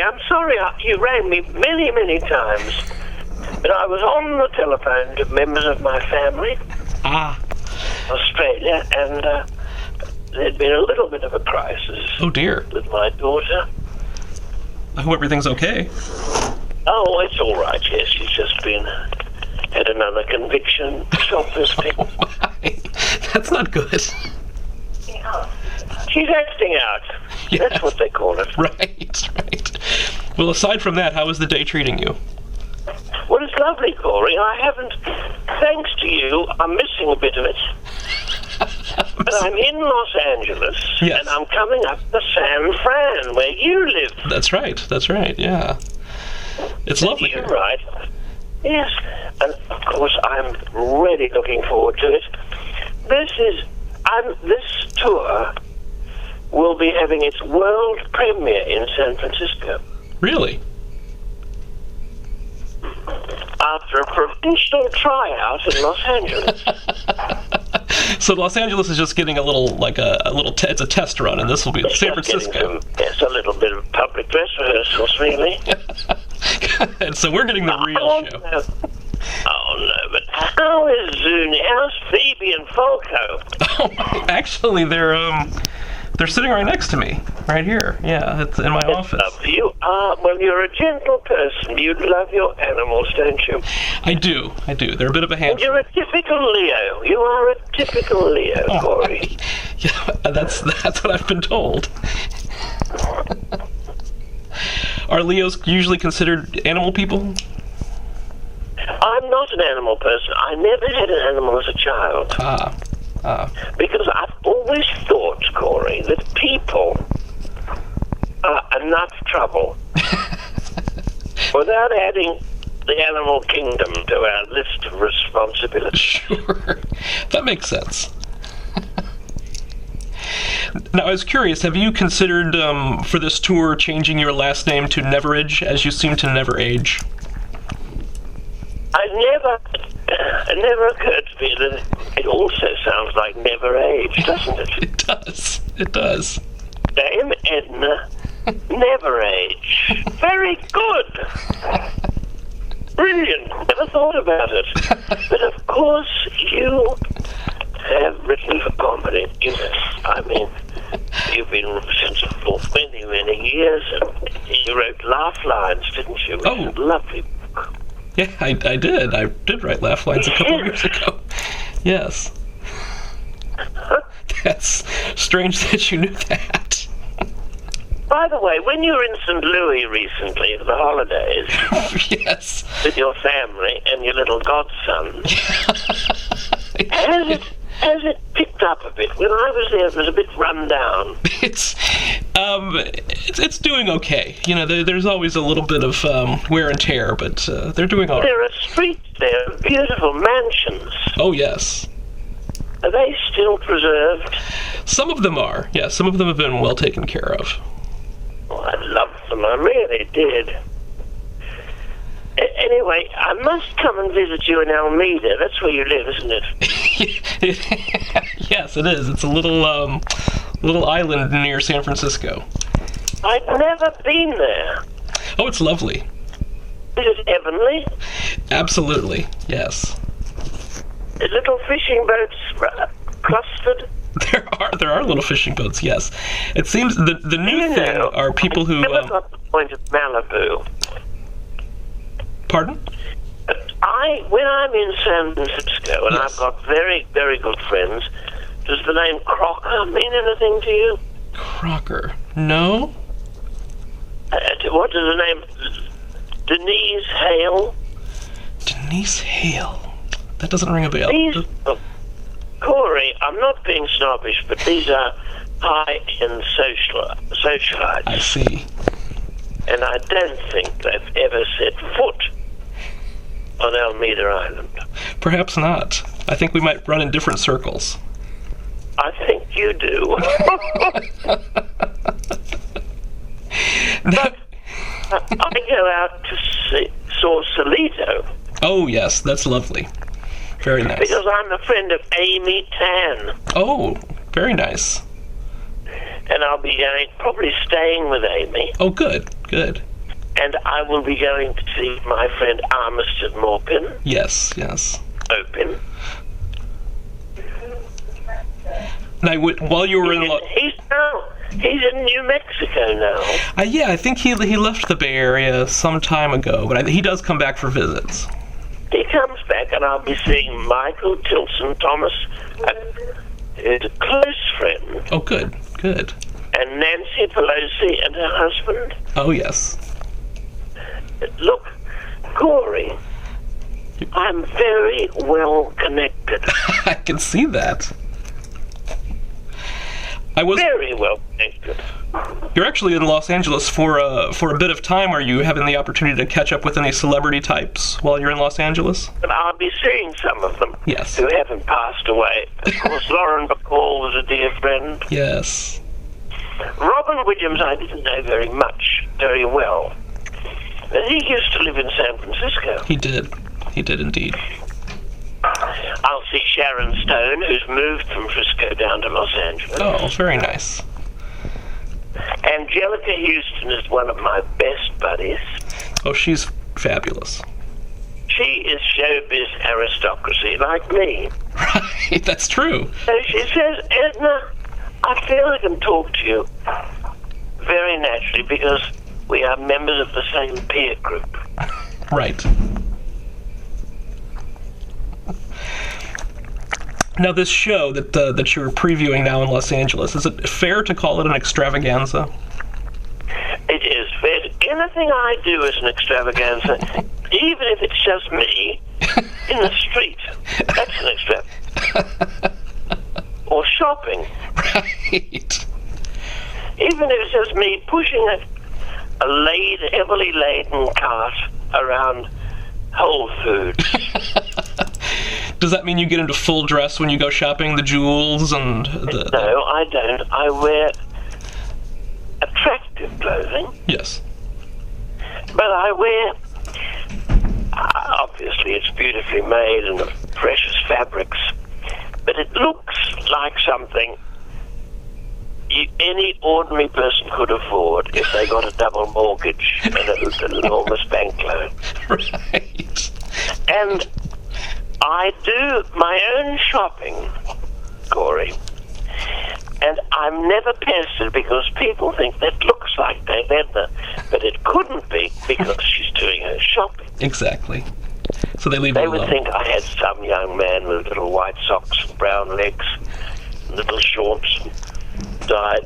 I'm sorry you rang me many, many times. But I was on the telephone to members of my family, Australia, and there'd been a little bit of a crisis. Oh, dear. With my daughter. I hope everything's okay. Oh, it's all right, yes. She's just had another conviction, shoplifting. Oh, my. That's not good. She's acting out. Yes. That's what they call it. Right. Well, aside from that, how is the day treating you? Well, it's lovely, Corey. I haven't, thanks to you, I'm missing a bit of it. But I'm in Los Angeles, yes. And I'm coming up to San Fran, where you live. That's right, yeah. It's lovely You're here. right. Yes, and of course I'm really looking forward to it. This tour will be having its world premiere in San Francisco. Really? After a provincial tryout in Los Angeles. So Los Angeles is just getting a little, it's a test run, and this will be San Francisco. Yes, a little bit of public dress rehearsals, really. And so we're getting the real show. No. Oh, no, but how is Zuni? How's Phoebe and Falco? Oh, actually, they're sitting right next to me, right here. Yeah, it's in my office. You are, well, you're a gentle person. You love your animals, don't you? I do. They're a bit of a handful. You're a typical Leo. You are a typical Leo, Corey. Yeah, that's what I've been told. Are Leos usually considered animal people? I'm not an animal person. I never had an animal as a child. Because I've always thought, Corey, that people are enough trouble without adding the animal kingdom to our list of responsibilities. Sure. That makes sense. Now, I was curious, have you considered, for this tour, changing your last name to Neverage, as you seem to never age? It never occurred to me that it also sounds like never age, doesn't it? It does. Dame Edna, never age. Very good. Brilliant. Never thought about it. But of course, you have written for comedy. I mean, you've been since for many, many years, and you wrote Laugh Lines, didn't you? Oh. Lovely. Yeah, I did. I did write Laugh Lines a couple of years ago. Yes. That's strange that you knew that. By the way, when you were in St. Louis recently for the holidays, yes, with your family and your little godson, has it picked up a bit? When I was there, it was a bit run down. It's it's doing okay. You know, there's always a little bit of wear and tear, but they're doing all right. There are streets there, beautiful mansions. Oh, yes. Are they still preserved? Some of them are. Yeah, some of them have been well taken care of. Oh, I loved them. I really did. Anyway, I must come and visit you in Alameda. That's where you live, isn't it? Yes, it is. It's a little island near San Francisco. I've never been there. Oh, it's lovely. Is it heavenly? Absolutely, yes. Little fishing boats clustered? There are little fishing boats, yes. It seems the new thing are people who... I never got the point of Malibu. Pardon? When I'm in San Francisco, and yes, I've got very, very good friends, does the name Crocker mean anything to you? Crocker? No. What does the name... Denise Hale? Denise Hale? That doesn't ring a bell. Corey, I'm not being snobbish, but these are high-end socialites. I see. And I don't think they've ever set foot on Alameda Island. Perhaps not. I think we might run in different circles. I think you do. But I go out to Sausalito. Oh, yes, that's lovely. Very nice. Because I'm a friend of Amy Tan. Oh, very nice. And I'll be probably staying with Amy. Oh, good. And I will be going to see my friend Armistead Maupin. Yes. Open. Now, while you were in... He's in New Mexico now. Yeah, I think he left the Bay Area some time ago, but he does come back for visits. He comes back, and I'll be seeing Michael Tilson Thomas, a close friend. Oh, good. And Nancy Pelosi and her husband. Oh, yes. Look, Corey, I'm very well connected. I can see that. I was very well connected. You're actually in Los Angeles for a bit of time. Are you having the opportunity to catch up with any celebrity types while you're in Los Angeles? But I'll be seeing some of them. Yes. Who haven't passed away. Of course, Lauren Bacall was a dear friend. Yes. Robin Williams, I didn't know very well. But he used to live in San Francisco. He did indeed. I'll see Sharon Stone, who's moved from Frisco down to Los Angeles. Oh, very nice. Angelica Houston is one of my best buddies. Oh, she's fabulous. She is showbiz aristocracy, like me. Right, that's true. So she says, Edna, I feel I can talk to you very naturally because we are members of the same peer group. Right. Now, this show that you're previewing now in Los Angeles, is it fair to call it an extravaganza? It is fair. Anything I do is an extravaganza, even if it's just me in the street. That's an extravaganza. Or shopping. Right. Even if it's just me pushing a heavily laden cart around Whole Foods. Does that mean you get into full dress when you go shopping, the jewels and the... No, I don't. I wear attractive clothing. Yes. But I wear... obviously, it's beautifully made and of precious fabrics. But it looks like something any ordinary person could afford if they got a double mortgage and an enormous bank loan. Right. And I do my own shopping, Corey, and I'm never pestered because people think that looks like Dame Edna, but it couldn't be because she's doing her shopping. Exactly. So they leave it alone. They would think I had some young man with little white socks and brown legs, and little shorts, and dyed,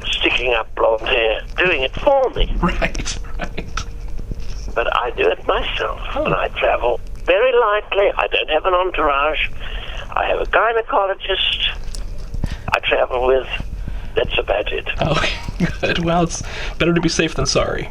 sticking up blonde hair, doing it for me. Right. But I do it myself, and I travel very lightly. I don't have an entourage. I have a gynecologist I travel with. That's about it. Oh, good. Well, it's better to be safe than sorry.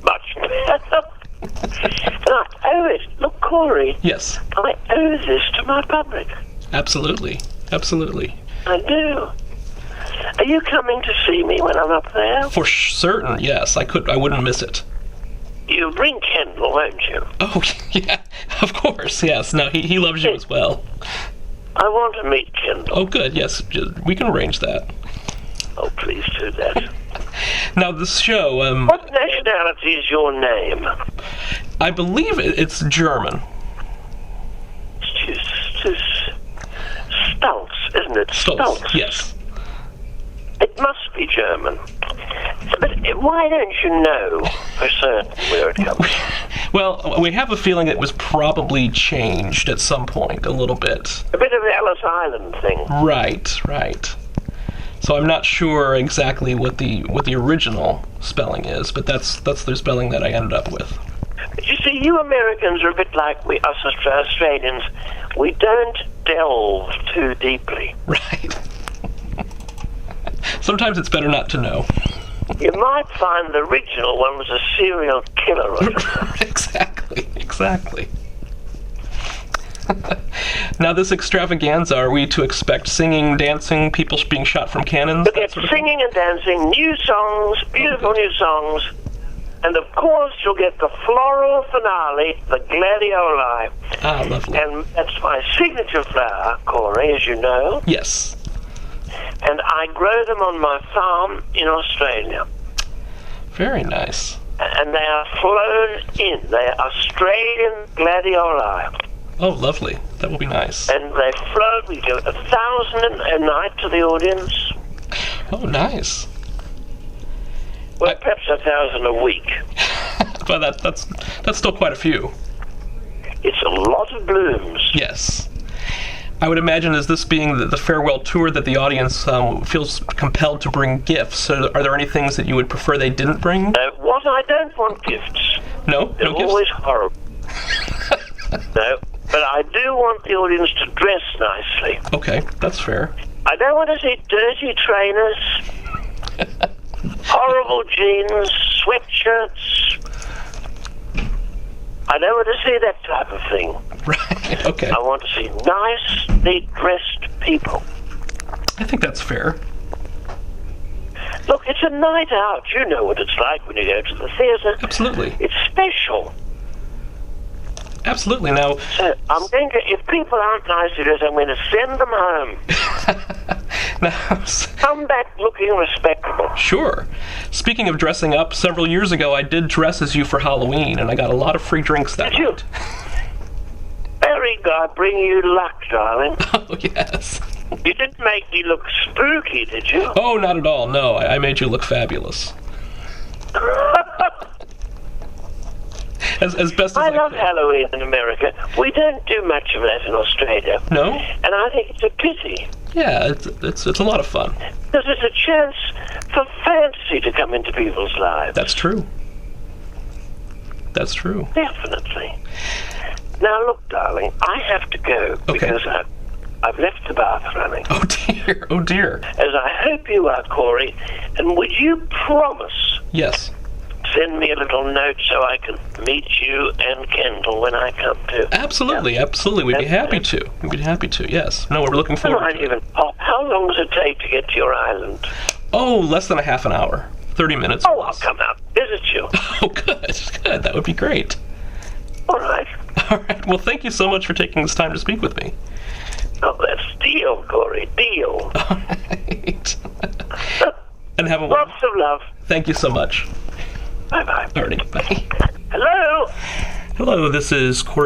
Much better. And I owe it. Look, Corey. Yes. I owe this to my public. Absolutely. I do. Are you coming to see me when I'm up there? For certain, yes. I wouldn't miss it. You'll bring Kendall, won't you? Oh, yeah, of course, yes. No, he loves you as well. I want to meet Kendall. Oh, good, yes. We can arrange that. Oh, please do that. Now, this show... what nationality is your name? I believe it's German. It's Stultz, isn't it? Stultz, yes. It must be German. But why don't you know for certain where it comes from? Well, we have a feeling it was probably changed at some point, a little bit. A bit of the Ellis Island thing. Right. So I'm not sure exactly what the original spelling is, but that's the spelling that I ended up with. You see, you Americans are a bit like us Australians. We don't delve too deeply. Right. Sometimes it's better not to know. You might find the original one was a serial killer or something. Exactly. Now, this extravaganza, are we to expect singing, dancing, people being shot from cannons? Look at singing and dancing, new songs, beautiful new songs, and of course you'll get the floral finale, the gladioli. Ah, lovely. And that's my signature flower, Corey, as you know. Yes. And I grow them on my farm in Australia. Very nice. and they are flown in. They are Australian gladioli. Oh, lovely. That will be nice. And they flown, we do 1,000 a night to the audience. Oh, nice. Well, perhaps 1,000 a week. But that's still quite a few. It's a lot of blooms. Yes. I would imagine, as this being the farewell tour, that the audience feels compelled to bring gifts. So are there any things that you would prefer they didn't bring? What? I don't want gifts. No? They're No gifts? always horrible. No, but I do want the audience to dress nicely. Okay, that's fair. I don't want to see dirty trainers, horrible jeans, sweatshirts. I don't want to see that type of thing. Right, okay. I want to see nice, neat-dressed people. I think that's fair. Look, it's a night out. You know what it's like when you go to the theatre. Absolutely. It's special. Absolutely. Now, So I'm going to, if people aren't nicely dressed, I'm going to send them home. now, Come back looking respectable. sure. Speaking of dressing up, several years ago I did dress as you for Halloween, and I got a lot of free drinks that Did you? night. Very good. I bring you luck, darling. Oh, yes. You didn't make me look spooky, did you? Oh, not at all. No, I made you look fabulous. As best as I I love could. Halloween in America. We don't do much of that in Australia. No? And I think it's a pity. Yeah, it's a lot of fun. Because it's a chance for fantasy to come into people's lives. That's true. That's true. Definitely. Now, look, darling, I have to go because I've left the bath running. Oh, dear. Oh, dear. As I hope you are, Corey. And would you promise Yes. send me a little note so I can meet you and Kendall when I come to? Absolutely, absolutely. We'd be happy to. We'd be happy to, yes. No, we're looking I forward might to it. even pop. How long does it take to get to your island? Oh, less than a half an hour. 30 minutes. Oh, I'll come out, visit you. Oh, good. Good. That would be great. All right. All right. Well, thank you so much for taking this time to speak with me. Oh, that's deal, Corey, deal. All right. And have a Lots of love. Thank you so much. Bye-bye. Alrighty. Bye. Hello? Hello, this is Corey.